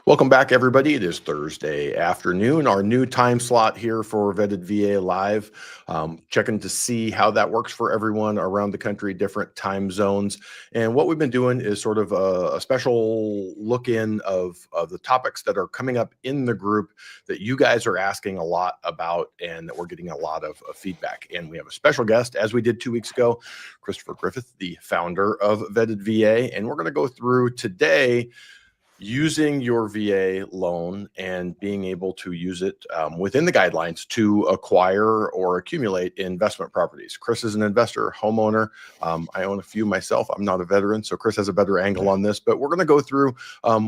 Welcome back, everybody. It is Thursday afternoon, our new time slot here for Vetted VA Live. Checking to see how that works for everyone around the country, different time zones. And what we've been doing is sort of a special look in of the topics that are coming up in the group that you guys are asking a lot about and that we're getting a lot of feedback. And we have a special guest, as we did 2 weeks ago, Christopher Griffith, the founder of Vetted VA. And we're going to go through today using your VA loan and being able to use it within the guidelines to acquire or accumulate investment properties. Chris is an investor, homeowner. I own a few myself. I'm not a veteran, so Chris has a better angle on this, but we're going to go through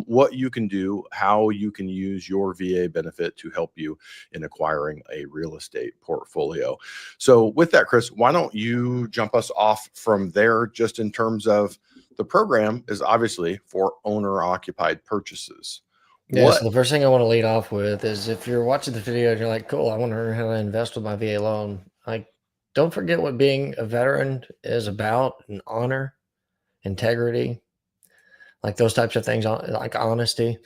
what you can do, how you can use your VA benefit to help you in acquiring a real estate portfolio. So with that, Chris, why don't you jump us off from there just in terms of the program is obviously for owner-occupied purchases. Yeah, so the first thing I want to lead off with is if you're watching the video and you're like, cool, I want to learn how to invest with my VA loan. Like, don't forget what being a veteran is about, and honor, integrity, like those types of things, like honesty,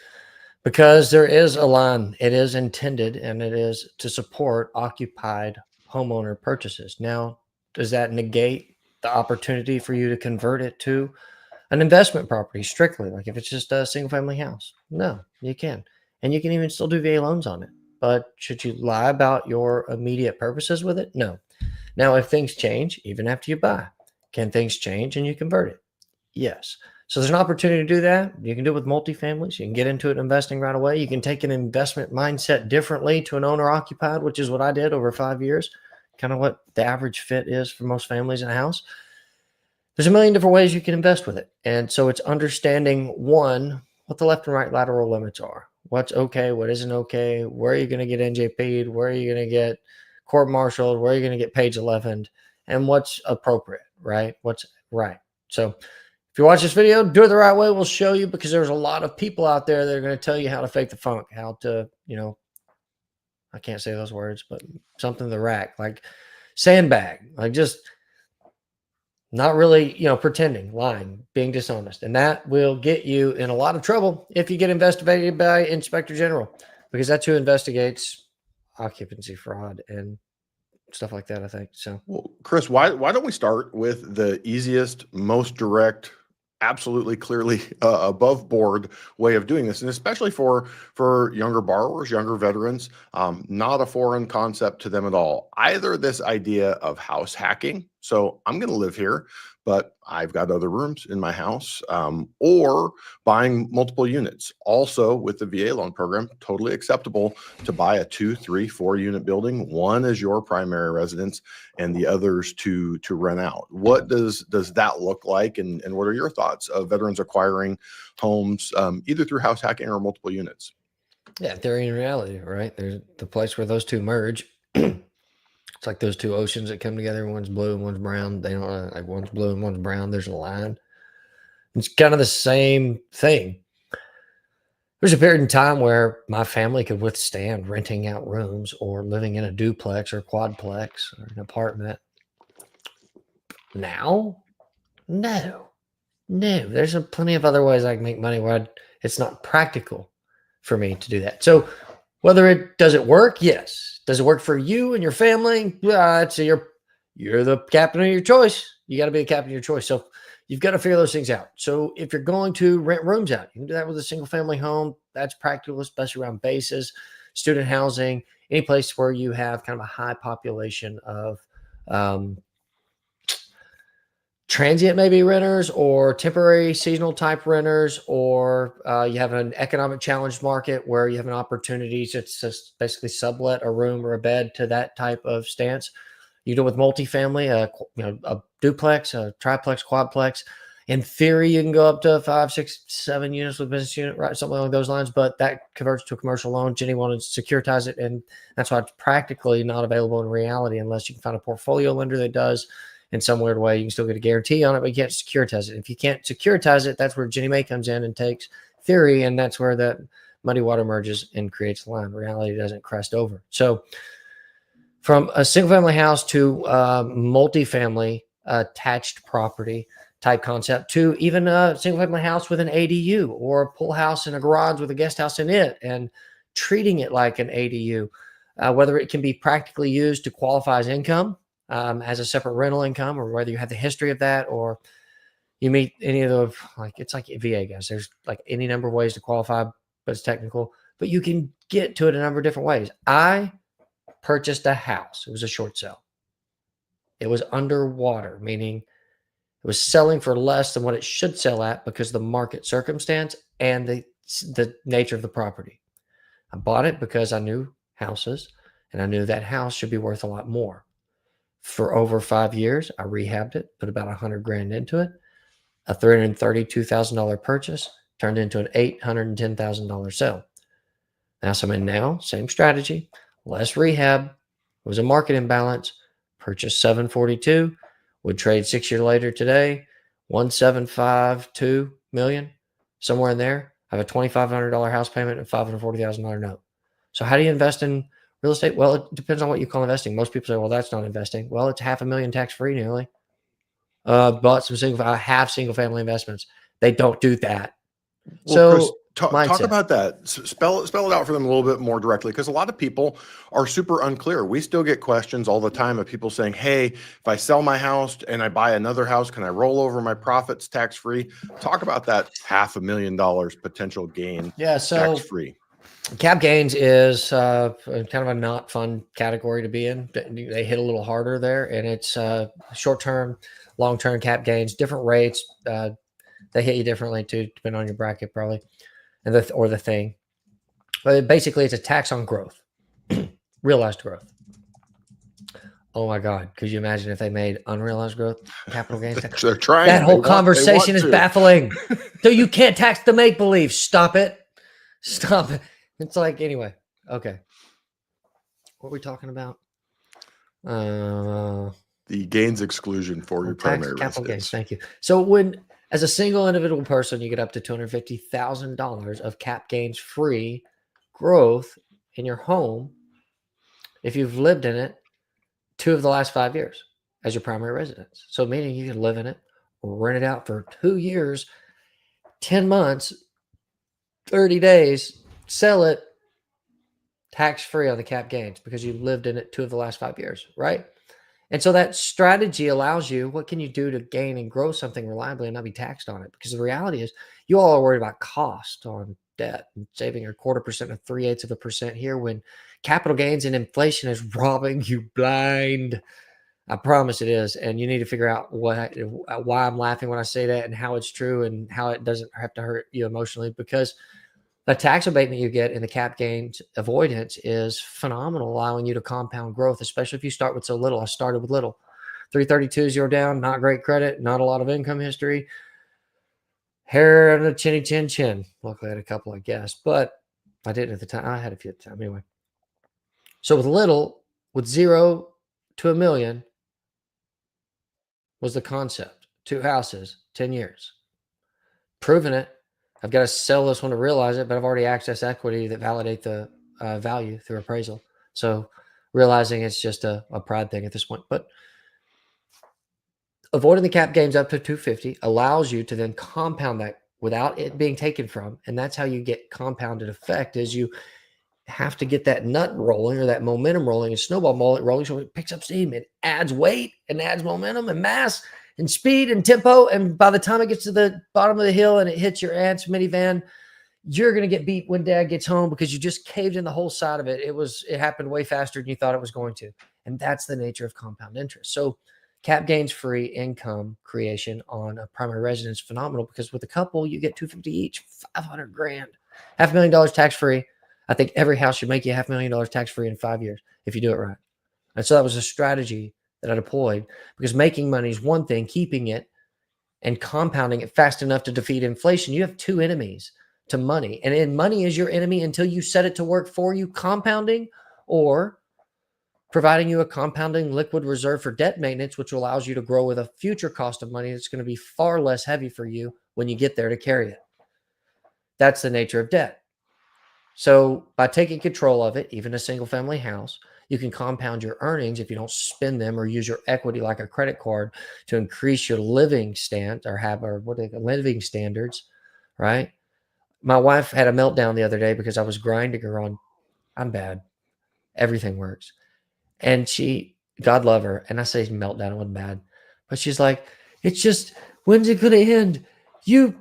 because there is a line. It is intended and it is to support occupied homeowner purchases. Now, does that negate the opportunity for you to convert it to an investment property strictly, like if it's just a single family house? No, you can. And you can even still do VA loans on it. But should you lie about your immediate purposes with it? No. Now, if things change, even after you buy, can things change and you convert it? Yes. So there's an opportunity to do that. You can do it with multifamilies. You can get into it investing right away. You can take an investment mindset differently to an owner occupied, which is what I did over 5 years, kind of what the average fit is for most families in a house. There's a million different ways you can invest with it. And so it's understanding, one, what the left and right lateral limits are. What's okay, what isn't okay, where are you going to get NJP'd, where are you going to get court-martialed, where are you going to get page 11, and what's appropriate, right? What's right. So if you watch this video, do it the right way. We'll show you, because there's a lot of people out there that are going to tell you how to fake the funk, how to, I can't say those words, but something to the rack, like sandbag, like just not really, pretending, lying, being dishonest. And that will get you in a lot of trouble if you get investigated by Inspector General, because that's who investigates occupancy fraud and stuff like that, I think. So, well, Chris, why don't we start with the easiest, most direct, absolutely clearly above board way of doing this, and especially for younger borrowers, younger veterans, not a foreign concept to them at all. Either this idea of house hacking, so I'm going to live here, but I've got other rooms in my house, or buying multiple units. Also, with the VA loan program, totally acceptable to buy a 2, 3, 4 unit building. One is your primary residence and the others to rent out. What does that look like, and what are your thoughts of veterans acquiring homes either through house hacking or multiple units? yeah, theory and reality, right? There's the place where those two merge. It's like those two oceans that come together. One's blue and one's brown. They don't, like, one's blue and one's brown. There's a line. It's kind of the same thing. There's a period in time where my family could withstand renting out rooms or living in a duplex or quadplex or an apartment. Now, no. There's plenty of other ways I can make money where it's not practical for me to do that. So does it work? Yes. Does it work for you and your family? So you're the captain of your choice. You got to be the captain of your choice. So you've got to figure those things out. So if you're going to rent rooms out, you can do that with a single family home. That's practical, especially around bases, student housing, any place where you have kind of a high population of transient maybe renters or temporary seasonal type renters, or you have an economic challenged market where you have an opportunity to just basically sublet a room or a bed to that type of stance. You do it with multifamily, a duplex, a triplex, quadplex. In theory, you can go up to 5, 6, 7 units with business unit, right? Something along those lines, but that converts to a commercial loan. Jenny wanted to securitize it, and that's why it's practically not available in reality unless you can find a portfolio lender that does. In some weird way, you can still get a guarantee on it, but you can't securitize it. If you can't securitize it, that's where Jenny Mae comes in and takes theory, and that's where that muddy water merges and creates a line. Reality doesn't crest over. So from a single-family house to multifamily attached property type concept to even a single family house with an ADU or a pool house and a garage with a guest house in it, and treating it like an ADU, whether it can be practically used to qualify as income, as a separate rental income, or whether you have the history of that, or you meet any of the, like, it's like VA guys. There's like any number of ways to qualify, but it's technical, but you can get to it a number of different ways. I purchased a house. It was a short sale. It was underwater, meaning it was selling for less than what it should sell at because of the market circumstance and the nature of the property. I bought it because I knew houses and I knew that house should be worth a lot more. For over 5 years, I rehabbed it, put about 100 grand into it. A $332,000 purchase turned into an $810,000 sale. House I'm in now, same strategy, less rehab. It was a market imbalance. Purchased 742, would trade 6 years later today, 1.752 million, somewhere in there. I have a $2,500 house payment and $540,000 note. So how do you invest in real estate? Well, it depends on what you call investing. Most people say, well, that's not investing. Well, it's $500,000 tax-free nearly. Bought some I have single family investments. They don't do that. Well, Chris, So talk about that. Spell it out for them a little bit more directly, because a lot of people are super unclear. We still get questions all the time of people saying, hey, if I sell my house and I buy another house, can I roll over my profits tax-free? Talk about that $500,000 potential gain. Yeah, so tax-free. Cap gains is kind of a not fun category to be in. They hit a little harder there, and it's short-term, long-term cap gains, different rates. They hit you differently too, depending on your bracket probably, and the thing. But basically, it's a tax on growth, realized growth. Oh my God! Could you imagine if they made unrealized growth capital gains tax? They're trying. That whole conversation is baffling. So you can't tax the make believe. Stop it. Stop it. It's like, anyway. Okay. What are we talking about? The gains exclusion for your primary capital residence. Gains. Thank you. So when, as a single individual person, you get up to $250,000 of cap gains free growth in your home if you've lived in it 2 of the last 5 years as your primary residence. So meaning you can live in it, rent it out for 2 years, 10 months, 30 days, sell it tax-free on the cap gains because you lived in it 2 of the last 5 years, right? And so that strategy allows you, what can you do to gain and grow something reliably and not be taxed on it? Because the reality is you all are worried about cost on debt and saving a 0.25% or 0.3% here when capital gains and inflation is robbing you blind. I promise it is. And you need to figure out why I'm laughing when I say that and how it's true and how it doesn't have to hurt you emotionally, because the tax abatement you get in the cap gains avoidance is phenomenal, allowing you to compound growth, especially if you start with so little. I started with little. 332, 0 down, not great credit, not a lot of income history. Hair and a chinny chin chin. Luckily, I had a couple, I guess, but I didn't at the time. I had a few at the time anyway. So with little, with 0 to $1 million was the concept. 2 houses, 10 years. Proven it. I've got to sell this one to realize it, but I've already accessed equity that validate the value through appraisal. So realizing it's just a pride thing at this point. But avoiding the cap gains up to 250 allows you to then compound that without it being taken from. And that's how you get compounded effect, is you have to get that nut rolling or that momentum rolling and snowball rolling so it picks up steam. It adds weight and adds momentum and mass and speed and tempo. And by the time it gets to the bottom of the hill and it hits your aunt's minivan, you're going to get beat when dad gets home because you just caved in the whole side of it. It happened way faster than you thought it was going to. And that's the nature of compound interest. So cap gains free income creation on a primary residence is phenomenal, because with a couple, you get 250 each, 500 grand, $500,000 tax free. I think every house should make you $500,000 tax free in 5 years if you do it right. And so that was a strategy that I deployed, because making money is one thing, keeping it and compounding it fast enough to defeat inflation. You have 2 enemies to money, and money is your enemy until you set it to work for you, compounding or providing you a compounding liquid reserve for debt maintenance, which allows you to grow with a future cost of money that's going to be far less heavy for you when you get there to carry it. That's the nature of debt. So by taking control of it, even a single family house, You can compound your earnings if you don't spend them or use your equity like a credit card to increase your living stand or have or what are they, living standards, right? My wife had a meltdown the other day because I was grinding her on, I'm bad. Everything works. And she, God love her, and I say meltdown, it wasn't bad. But she's like, it's just, when's it gonna end? You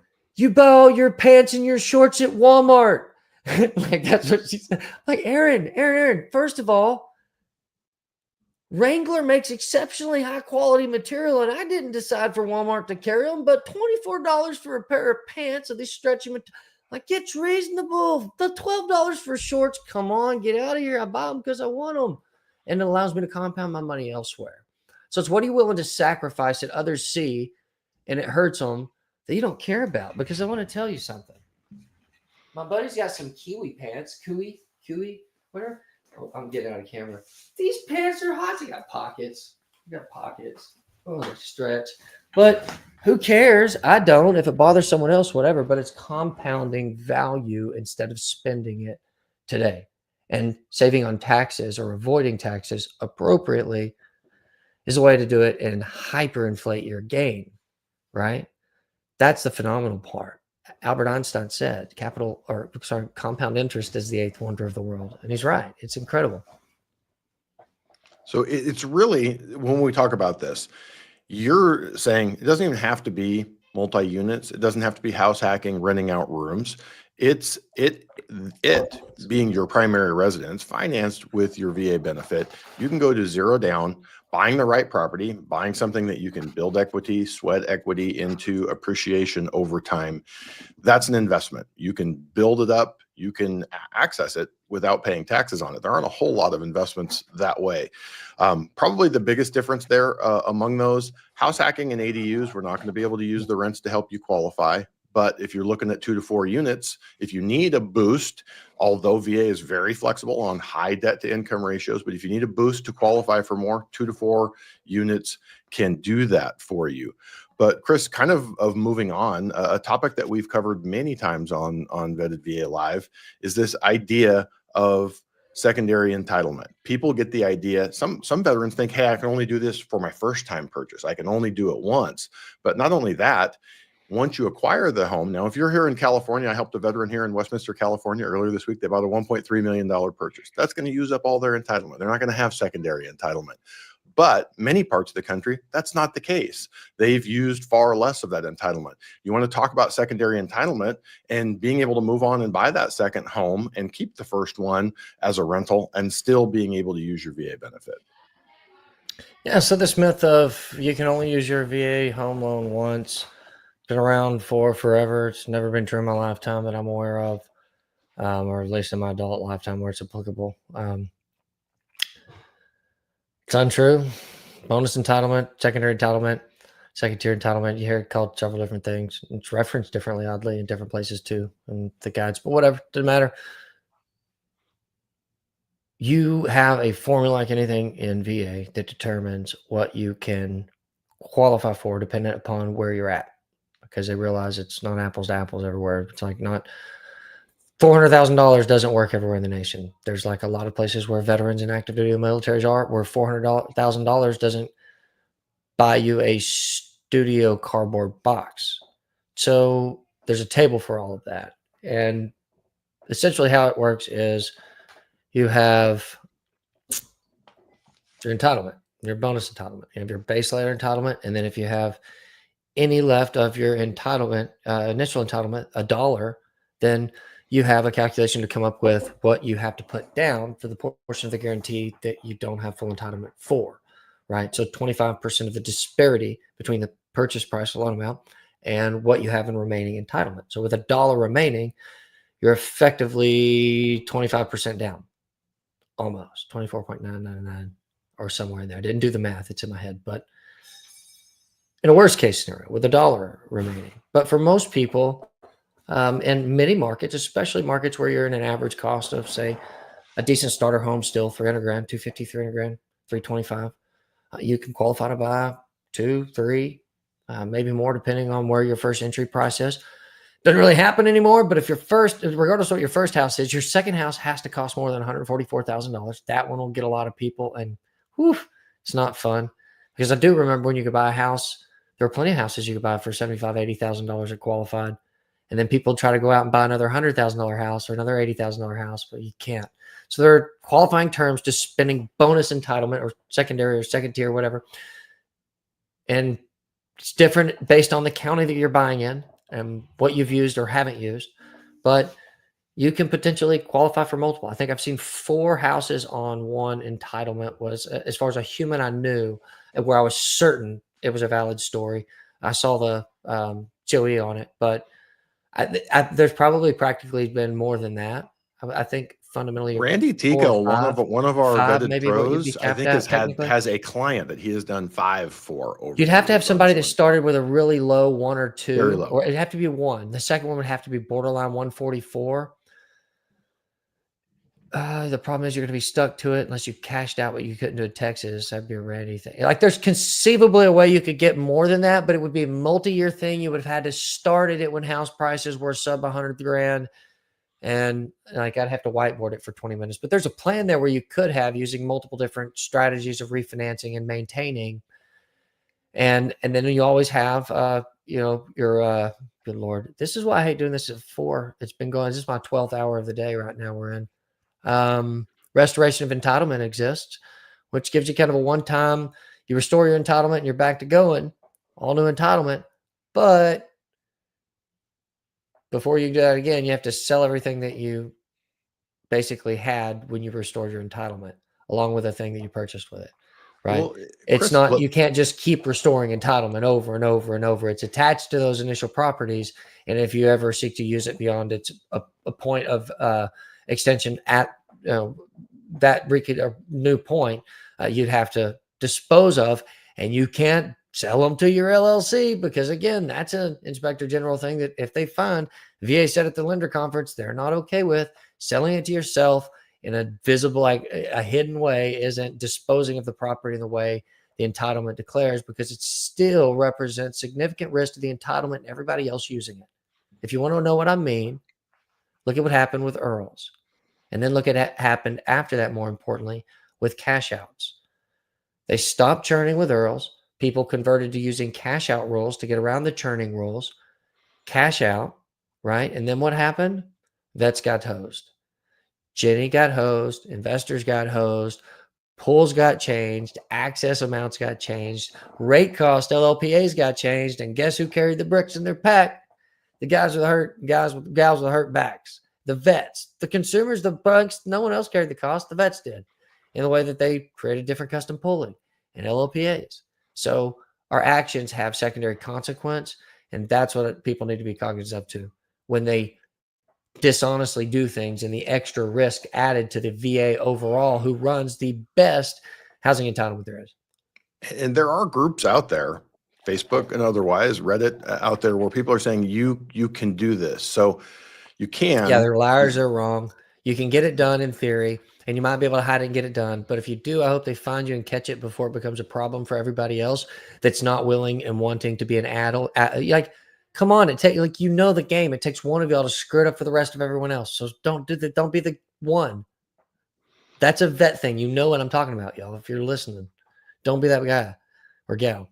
buy all your pants and your shorts at Walmart. Like that's what she said. Like, Aaron, first of all, Wrangler makes exceptionally high quality material, and I didn't decide for Walmart to carry them, but $24 for a pair of pants of this stretchy material. Like, it's reasonable. The $12 for shorts, come on, get out of here. I buy them because I want them. And it allows me to compound my money elsewhere. So it's what are you willing to sacrifice that others see and it hurts them that you don't care about? Because I want to tell you something. My buddy's got some kiwi pants, kiwi, whatever. Oh, I'm getting out of camera. These pants are hot. They got pockets. They got pockets. Oh, they stretch. But who cares? I don't. If it bothers someone else, whatever. But it's compounding value instead of spending it today. And saving on taxes or avoiding taxes appropriately is a way to do it and hyperinflate your gain, right? That's the phenomenal part. Albert Einstein said compound interest is the eighth wonder of the world. And he's right. It's incredible. So it's really, when we talk about this, you're saying it doesn't even have to be multi-units. It doesn't have to be house hacking, renting out rooms. It's it being your primary residence, financed with your VA benefit. You can go to zero down, buying the right property, buying something that you can build equity, sweat equity into appreciation over time. That's an investment. You can build it up, you can access it without paying taxes on it. There aren't a whole lot of investments that way. Probably the biggest difference there among those, house hacking and ADUs, we're not going to be able to use the rents to help you qualify. But if you're looking at 2 to 4 units, if you need a boost, although VA is very flexible on high debt to income ratios, but if you need a boost to qualify for more, 2 to 4 units can do that for you. But Chris, kind of moving on, a topic that we've covered many times on Vetted VA Live is this idea of secondary entitlement. People get the idea. Some veterans think, hey, I can only do this for my first time purchase. I can only do it once. But not only that, once you acquire the home, now if you're here in California, I helped a veteran here in Westminster, California earlier this week. They bought a $1.3 million purchase. That's going to use up all their entitlement. They're not going to have secondary entitlement. But many parts of the country, that's not the case. They've used far less of that entitlement. You want to talk about secondary entitlement and being able to move on and buy that second home and keep the first one as a rental and still being able to use your VA benefit. Yeah, so this myth of you can only use your VA home loan once, been around for forever. It's never been true in my lifetime that I'm aware of, or at least in my adult lifetime where it's applicable. It's untrue. Bonus entitlement, secondary entitlement, second tier entitlement. You hear it called several different things. It's referenced differently, oddly, in different places too, in the guides, but whatever, doesn't matter. You have a formula like anything in VA that determines what you can qualify for dependent upon where you're at, because they realize it's not apples to apples everywhere. It's like not $400,000 doesn't work everywhere in the nation. There's like a lot of places where veterans and active duty militaries are, where $400,000 doesn't buy you a studio cardboard box. So there's a table for all of that. And essentially how it works is you have your entitlement, your bonus entitlement, you have your base layer entitlement. And then if you have any left of your entitlement, initial entitlement, $1, then you have a calculation to come up with what you have to put down for the portion of the guarantee that you don't have full entitlement for, right? So 25% of the disparity between the purchase price loan amount and what you have in remaining entitlement. So with $1 remaining, you're effectively 25% down, almost 24.999 or somewhere in there. I didn't do the math. It's in my head, but in a worst case scenario with $1 remaining. But for most people, in many markets, especially markets where you're in an average cost of, say, a decent starter home still 300 grand, 250, 300 grand, 325, you can qualify to buy 2, 3, maybe more depending on where your first entry price is. Doesn't really happen anymore, but if your first, regardless of what your first house is, your second house has to cost more than $144,000. That one will get a lot of people, and whew, it's not fun. Because I do remember when you could buy a house, there were plenty of houses you could buy for $75,000, $80,000 that qualified. And then people try to go out and buy another $100,000 house or another $80,000 house, but you can't. So there are qualifying terms to spending bonus entitlement or secondary or second tier, whatever. And it's different based on the county that you're buying in and what you've used or haven't used. But you can potentially qualify for multiple. I think I've seen 4 houses on one entitlement was, as far as a human I knew, where I was certain it was a valid story. I saw the Joey on it, but there's probably practically been more than that. I think fundamentally Randy 4 or Tico, one of our 5 vetted maybe what you'd be pros, I capped think at technically. has a client that he has done 5 for over You'd the have to have years on somebody this that one. started with a really low 1 or Very 2, low. or it'd have to be 1. The second one would have to be borderline 144. The problem is you're gonna be stuck to it unless you cashed out what you couldn't do in Texas. That'd be a Randy thing. Like, there's conceivably a way you could get more than that, but it would be a multi-year thing. You would have had to start it when house prices were sub 100 grand, and like I'd have to whiteboard it for 20 minutes. But there's a plan there where you could have using multiple different strategies of refinancing and maintaining, and then you always have your good Lord. This is why I hate doing this at 4. It's been going. This is my 12th hour of the day right now. We're in. Restoration of entitlement exists, which gives you kind of a one-time, you restore your entitlement and you're back to going, all new entitlement. But before you do that again, you have to sell everything that you basically had when you restored your entitlement, along with the thing that you purchased with it. Right. Well, It's Chris, not, you can't just keep restoring entitlement over and over and over. It's attached to those initial properties. And if you ever seek to use it beyond its a point of extension at that new point, you'd have to dispose of, and you can't sell them to your LLC because, again, that's an inspector general thing that if they find, VA said at the lender conference, they're not okay with selling it to yourself in a visible, like a hidden way, isn't disposing of the property in the way the entitlement declares, because it still represents significant risk to the entitlement and everybody else using it. If you want to know what I mean, look at what happened with Earls. And then look at what happened after that, more importantly, with cash outs. They stopped churning with Earls. People converted to using cash out rules to get around the churning rules. Cash out, right? And then what happened? Vets got hosed. Jenny got hosed. Investors got hosed. Pools got changed. Access amounts got changed. Rate cost LLPAs got changed. And guess who carried the bricks in their pack? The guys with the hurt, gals with the hurt backs. The vets, the consumers, the banks, no one else carried the cost. The vets did, in the way that they created different custom pooling and LLPAs. So our actions have secondary consequence, and that's what people need to be cognizant of too when they dishonestly do things, and the extra risk added to the VA overall, who runs the best housing entitlement there is. and there are groups out there, Facebook and otherwise, Reddit out there, where people are saying you can do this. So you can. Yeah, they're liars. They're wrong. You can get it done in theory, and you might be able to hide it and get it done. But if you do, I hope they find you and catch it before it becomes a problem for everybody else that's not willing and wanting to be an adult. Like, come on, like, you know the game. It takes one of y'all to screw it up for the rest of everyone else. So don't be the one. That's a vet thing. You know what I'm talking about, y'all. If you're listening, don't be that guy or gal.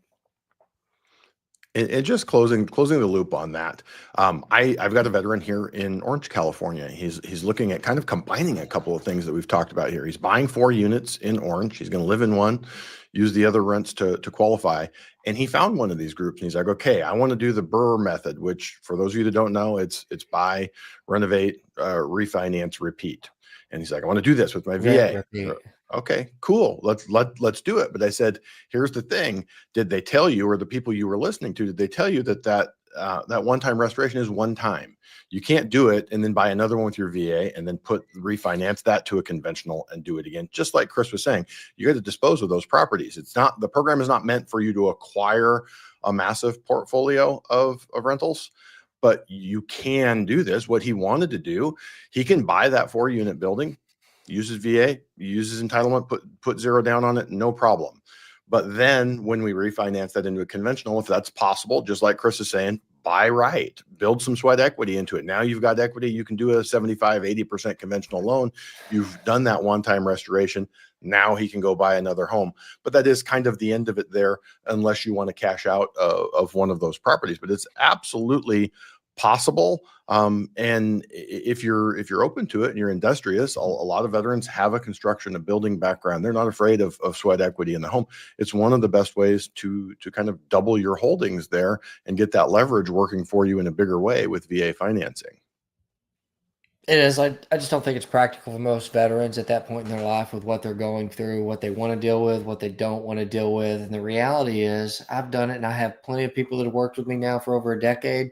And just closing the loop on that, I've got a veteran here in Orange, California. He's looking at kind of combining a couple of things that we've talked about here. He's buying 4 units in Orange. He's going to live in one, use the other rents to qualify. And he found one of these groups, and he's like, okay, I want to do the Burr method, which, for those of you that don't know, it's buy, renovate, refinance, repeat. And he's like, I want to do this with my VA. Okay, cool. Let's do it. But I said, here's the thing. Did they tell you, or the people you were listening to, did they tell you that one-time restoration is one time? You can't do it and then buy another one with your VA and then refinance that to a conventional and do it again. Just like Chris was saying, you got to dispose of those properties. The program is not meant for you to acquire a massive portfolio of rentals, but you can do this. What he wanted to do, he can buy that 4-unit building, use his VA, use his entitlement, put 0 down on it, no problem. But then when we refinance that into a conventional, if that's possible, just like Chris is saying, buy right, build some sweat equity into it. Now you've got equity. You can do a 75, 80% conventional loan. You've done that one-time restoration. Now he can go buy another home. But that is kind of the end of it there, unless you want to cash out of one of those properties. But it's absolutely possible. And if you're open to it and you're industrious, a lot of veterans have a construction and building background. They're not afraid of sweat equity in the home. It's one of the best ways to kind of double your holdings there and get that leverage working for you in a bigger way with VA financing. It is. I just don't think it's practical for most veterans at that point in their life with what they're going through, what they want to deal with, what they don't want to deal with. And the reality is, I've done it, and I have plenty of people that have worked with me now for over a decade.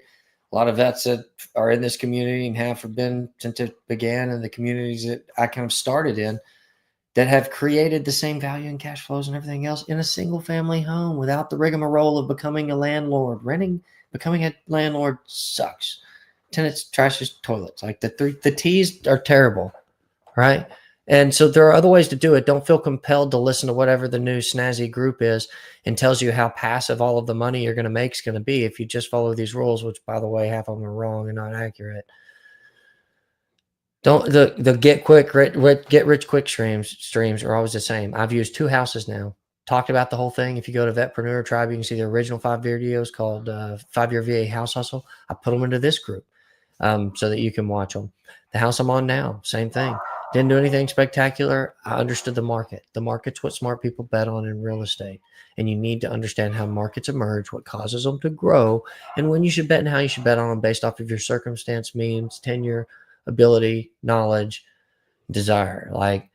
A lot of vets that are in this community and have been since it began in the communities that I kind of started in, that have created the same value and cash flows and everything else in a single family home without the rigmarole of becoming a landlord. Becoming a landlord sucks. Tenants trashes toilets. Like the T's are terrible, right? And so there are other ways to do it. Don't feel compelled to listen to whatever the new snazzy group is and tells you how passive all of the money you're going to make is going to be if you just follow these rules, which, by the way, half of them are wrong and not accurate. Don't the get rich quick streams are always the same. I've used 2 houses now. Talked about the whole thing. If you go to Vetpreneur Tribe, you can see the original 5 videos called 5-Year VA House Hustle. I put them into this group so that you can watch them. The house I'm on now, same thing. Didn't do anything spectacular. I understood the market. The market's what smart people bet on in real estate. And you need to understand how markets emerge, what causes them to grow, and when you should bet and how you should bet on them based off of your circumstance, means, tenure, ability, knowledge, desire. Like,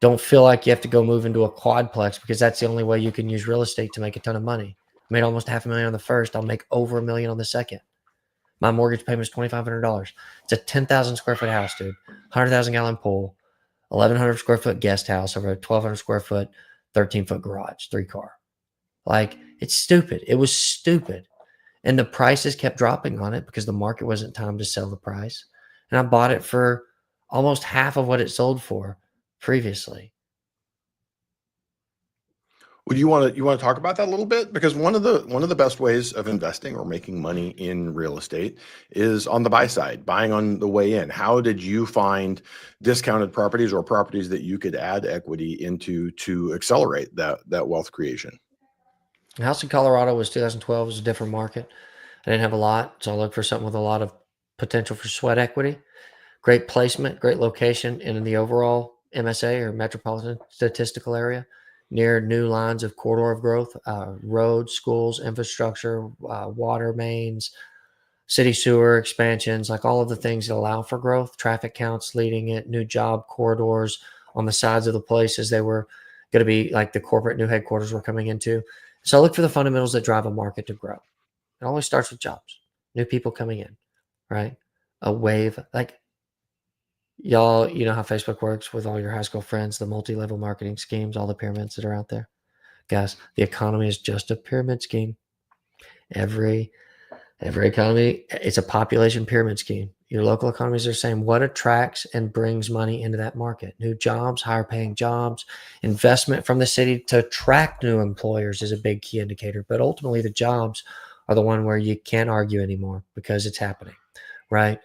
don't feel like you have to go move into a quadplex because that's the only way you can use real estate to make a ton of money. I made almost $500,000 on the first. I'll make over $1 million on the second. My mortgage payment is $2,500. It's a 10,000 square foot house, dude. 100,000 gallon pool, 1,100 square foot guest house over a 1,200 square foot, 13-foot garage, 3-car. Like, it's stupid. It was stupid. And the prices kept dropping on it because the market wasn't timed to sell the price. And I bought it for almost half of what it sold for previously. Well, you want to talk about that a little bit? Because one of the best ways of investing or making money in real estate is on the buy side, buying on the way in. How did you find discounted properties or properties that you could add equity into to accelerate that wealth creation? The house in Colorado was 2012. It was a different market. I didn't have a lot, so I looked for something with a lot of potential for sweat equity. Great placement, great location, and in the overall MSA or metropolitan statistical area, near new lines of corridor of growth, roads, schools, infrastructure, water mains, city sewer expansions, like all of the things that allow for growth, traffic counts leading it, new job corridors on the sides of the places they were going to be, like the corporate new headquarters we're coming into. So I look for the fundamentals that drive a market to grow. It always starts with jobs, new people coming in, right? A wave, like y'all, you know how Facebook works with all your high school friends, the multi-level marketing schemes, all the pyramids that are out there. Guys, the economy is just a pyramid scheme. Every economy, it's a population pyramid scheme. Your local economies are saying what attracts and brings money into that market. New jobs, higher paying jobs, investment from the city to attract new employers is a big key indicator. But ultimately, the jobs are the one where you can't argue anymore because it's happening, right?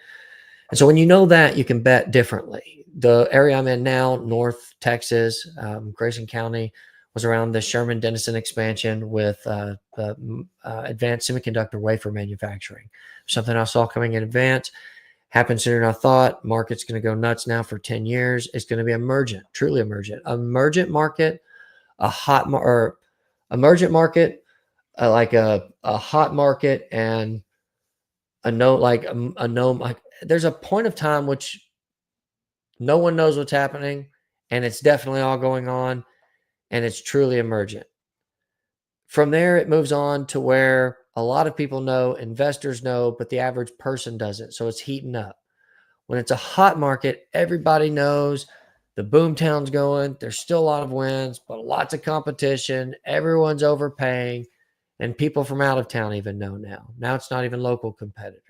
And so when you know that, you can bet differently. The area I'm in now, North Texas, Grayson County, was around the Sherman Denison expansion with advanced semiconductor wafer manufacturing. Something I saw coming in advance. Happened sooner than I thought. Market's going to go nuts now for 10 years. It's going to be emergent, truly emergent. Emergent market, emergent market, like a hot market, and a no, like a no, like there's a point of time which no one knows what's happening, and it's definitely all going on, and it's truly emergent. From there, it moves on to where a lot of people know, investors know, but the average person doesn't. So it's heating up. When it's a hot market, everybody knows the boomtown's going. There's still a lot of wins, but lots of competition. Everyone's overpaying, and people from out of town even know now. Now it's not even local competitors.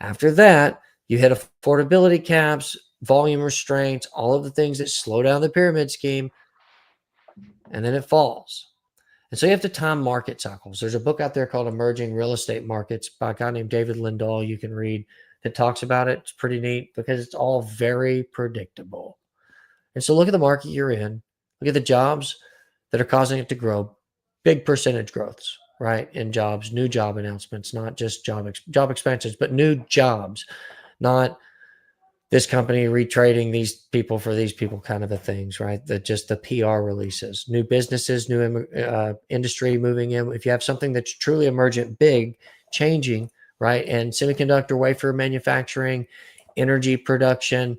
After that, you hit affordability caps, volume restraints, all of the things that slow down the pyramid scheme, and then it falls. And so you have to time market cycles. There's a book out there called Emerging Real Estate Markets by a guy named David Lindahl. You can read that talks about it. It's pretty neat because it's all very predictable. And so look at the market you're in. Look at the jobs that are causing it to grow. Big percentage growths, right? In jobs, new job announcements, not just job expansions, but new jobs, not this company retrading these people for these people kind of a things, right? Just the PR releases, new businesses, new industry moving in. If you have something that's truly emergent, big, changing, right? And semiconductor wafer manufacturing, energy production.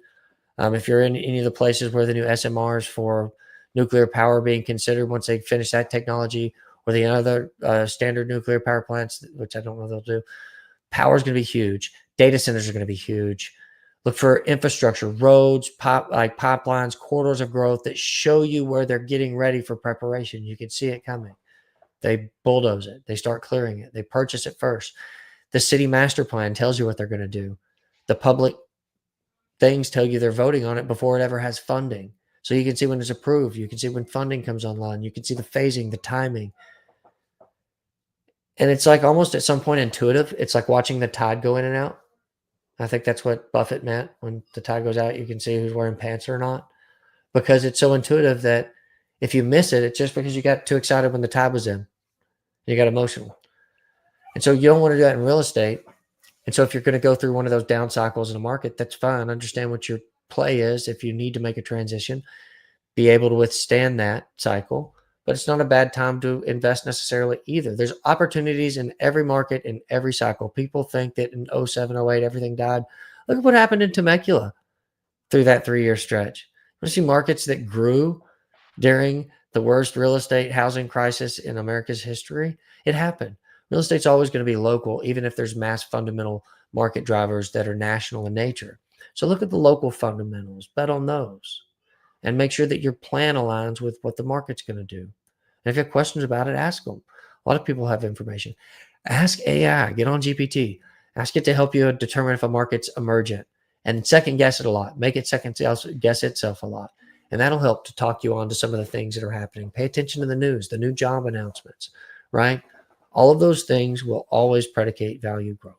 If you're in any of the places where the new SMRs for nuclear power being considered once they finish that technology, or the other standard nuclear power plants, which I don't know they'll do, power is going to be huge. Data centers are going to be huge. Look for infrastructure, roads, like pipelines, corridors of growth that show you where they're getting ready for preparation. You can see it coming. They bulldoze it. They start clearing it. They purchase it first. The city master plan tells you what they're going to do. The public things tell you they're voting on it before it ever has funding. So you can see when it's approved. You can see when funding comes online. You can see the phasing, the timing. And it's like almost at some point intuitive. It's like watching the tide go in and out. I think that's what Buffett meant. When the tide goes out, you can see who's wearing pants or not, because it's so intuitive that if you miss it, it's just because you got too excited when the tide was in. You got emotional. And so you don't want to do that in real estate. And so if you're going to go through one of those down cycles in a market, that's fine. Understand what your play is. If you need to make a transition, be able to withstand that cycle. But it's not a bad time to invest necessarily either. There's opportunities in every market, in every cycle. People think that in 07, 08, everything died. Look at what happened in Temecula through that 3-year stretch. You see markets that grew during the worst real estate housing crisis in America's history. It happened. Real estate's always going to be local, even if there's mass fundamental market drivers that are national in nature. So look at the local fundamentals, bet on those, and make sure that your plan aligns with what the market's going to do. And if you have questions about it, ask them. A lot of people have information. Ask AI, get on GPT, ask it to help you determine if a market's emergent, and second guess it a lot. Make it second guess itself a lot. And that'll help to talk you on to some of the things that are happening. Pay attention to the news, the new job announcements, right? All of those things will always predicate value growth.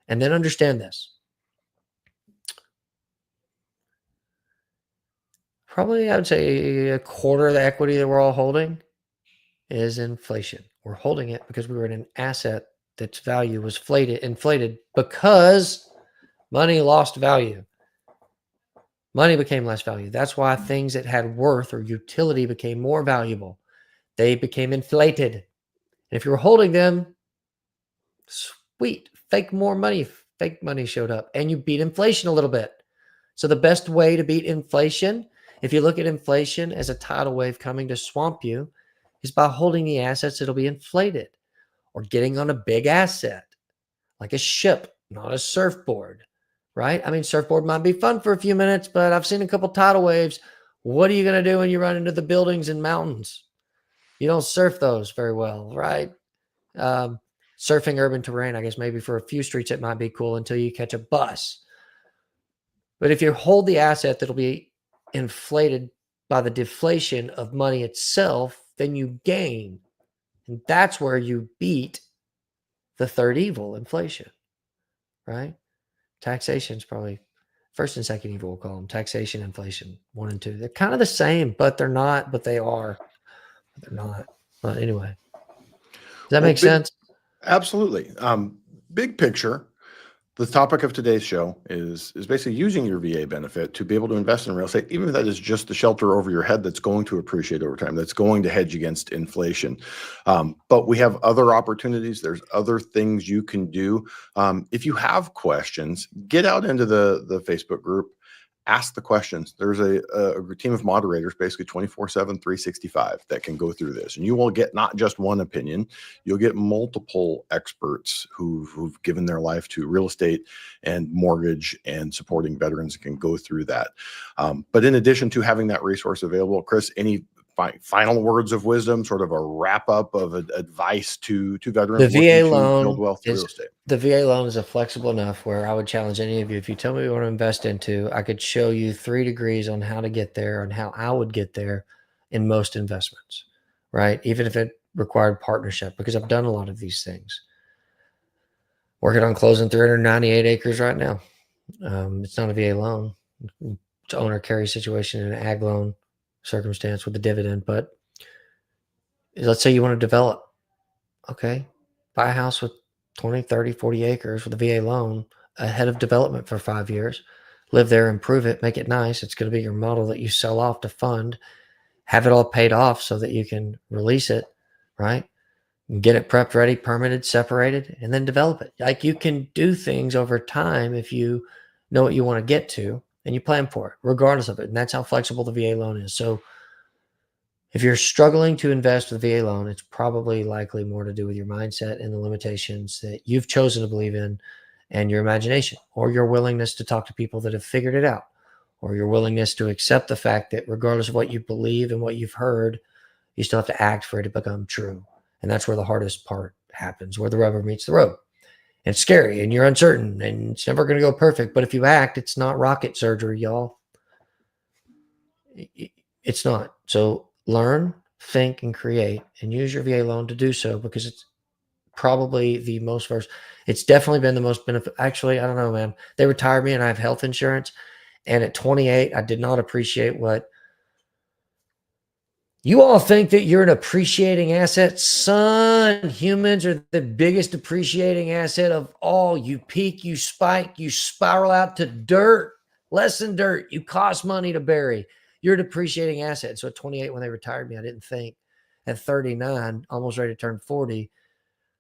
And then understand this. Probably, I would say a quarter of the equity that we're all holding is inflation. We're holding it because we were in an asset that's value was inflated because money lost value. Money became less value. That's why things that had worth or utility became more valuable. They became inflated. And if you were holding them, sweet, fake money showed up, and you beat inflation a little bit. So the best way to beat inflation, if you look at inflation as a tidal wave coming to swamp you, is by holding the assets that'll be inflated, or getting on a big asset like a ship, not a surfboard, right? I mean, surfboard might be fun for a few minutes, but I've seen a couple tidal waves. What are you going to do when you run into the buildings and mountains? You don't surf those very well, right? Surfing urban terrain, I guess maybe for a few streets it might be cool until you catch a bus. But if you hold the asset that'll be inflated by the deflation of money itself, then you gain. And that's where you beat the third evil, inflation, right? Taxation is probably first and second evil, we'll call them. Taxation, inflation, 1 and 2. They're kind of the same, but they're not, but they are. But they're not. But anyway, does that make sense? Absolutely. Big picture, the topic of today's show is basically using your VA benefit to be able to invest in real estate, even if that is just the shelter over your head that's going to appreciate over time, that's going to hedge against inflation. But we have other opportunities. There's other things you can do. If you have questions, get out into the Facebook group. Ask the questions. There's a team of moderators, basically 24/7, 365, that can go through this. And you will get not just one opinion, you'll get multiple experts who've given their life to real estate and mortgage and supporting veterans can go through that. But in addition to having that resource available, Chris, any final words of wisdom, sort of a wrap up of advice to veterans The VA looking to loan build wealth through real estate? The VA loan is flexible enough where I would challenge any of you. If you tell me what you want to invest into, I could show you 3 degrees on how to get there and how I would get there in most investments, right? Even if it required partnership because I've done a lot of these things. Working on closing 398 acres right now. It's not a VA loan. It's an owner carry situation in an ag loan circumstance with a dividend. But let's say you want to develop. Okay. Buy a house with 20, 30, 40 acres with a VA loan ahead of development for 5 years. Live there, improve it, make it nice. It's going to be your model that you sell off to fund. Have it all paid off so that you can release it, right? Get it prepped, ready, permitted, separated, and then develop it. Like you can do things over time if you know what you want to get to and you plan for it, regardless of it. And that's how flexible the VA loan is. So if you're struggling to invest with a VA loan, it's probably likely more to do with your mindset and the limitations that you've chosen to believe in and your imagination, or your willingness to talk to people that have figured it out, or your willingness to accept the fact that regardless of what you believe and what you've heard, you still have to act for it to become true. And that's where the hardest part happens, where the rubber meets the road. And it's scary and you're uncertain and it's never going to go perfect. But if you act, it's not rocket surgery, y'all. It's not. So learn, think, and create, and use your VA loan to do so, because it's probably the most first. It's definitely been the most benefit. Actually, I don't know, man. They retired me and I have health insurance. And at 28, I did not appreciate what you all think that you're an appreciating asset. Son, humans are the biggest appreciating asset of all. You peak, you spike, you spiral out to dirt, less than dirt. You cost money to bury. You're a depreciating asset. So at 28, when they retired me, I didn't think. At 39, almost ready to turn 40,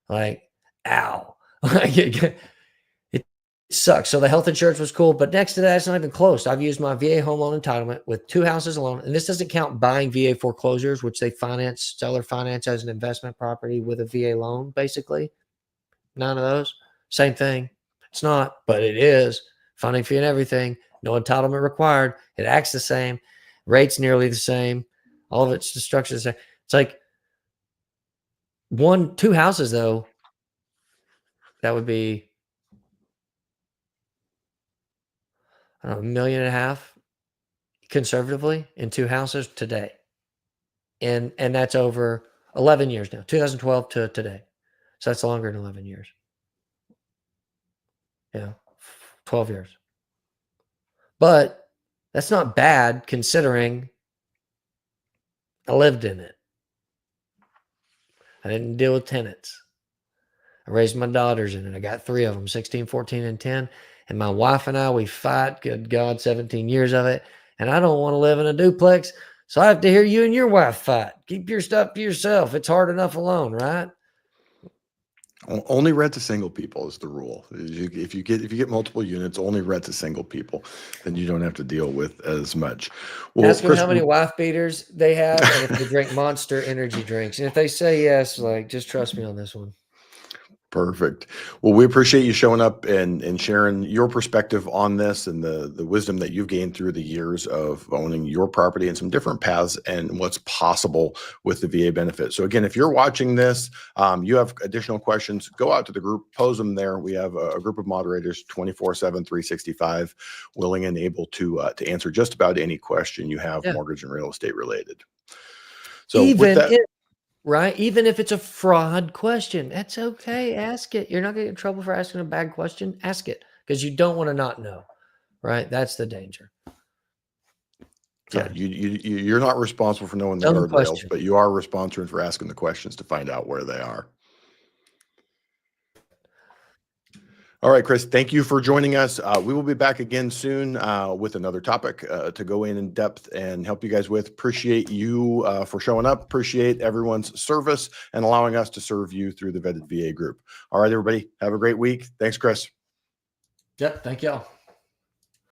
like, ow. It sucks. So the health insurance was cool, but next to that, it's not even close. I've used my VA home loan entitlement with 2 houses alone, and this doesn't count buying VA foreclosures, which they finance, seller finance as an investment property with a VA loan, basically. None of those. Same thing. It's not, but it is. Funding fee and everything. No entitlement required. It acts the same. Rates nearly the same. All of it's the structure the same. It's like 2 houses though. That would be $1.5 million conservatively in 2 houses today. And that's over 11 years now, 2012 to today. So that's longer than 11 years. Yeah, 12 years. But that's not bad considering I lived in it. I didn't deal with tenants. I raised my daughters in it. I got 3 of them, 16, 14, and 10. And my wife and I, we fight, good God, 17 years of it. And I don't want to live in a duplex. So I have to hear you and your wife fight. Keep your stuff to yourself. It's hard enough alone, right? Only rent to single people is the rule. If you get multiple units, only rent to single people, then you don't have to deal with as much. Well, ask them how many wife beaters they have and if they drink Monster energy drinks. And if they say yes, like, just trust me on this one. Perfect. Well, we appreciate you showing up and sharing your perspective on this and the wisdom that you've gained through the years of owning your property and some different paths and what's possible with the VA benefit. So again, if you're watching this, you have additional questions, go out to the group, pose them there. We have a group of moderators 24/7, 365, willing and able to answer just about any question you have, mortgage and real estate related. So with that, right? Even if it's a fraud question, that's okay. Ask it. You're not going to get in trouble for asking a bad question. Ask it because you don't want to not know, right? That's the danger. Yeah, you're not responsible for knowing the guardrails, but you are responsible for asking the questions to find out where they are. All right, Chris, thank you for joining us. We will be back again soon with another topic to go in depth and help you guys with. Appreciate you for showing up. Appreciate everyone's service and allowing us to serve you through the Vetted VA group. All right, everybody, have a great week. Thanks, Chris. Yep, thank y'all.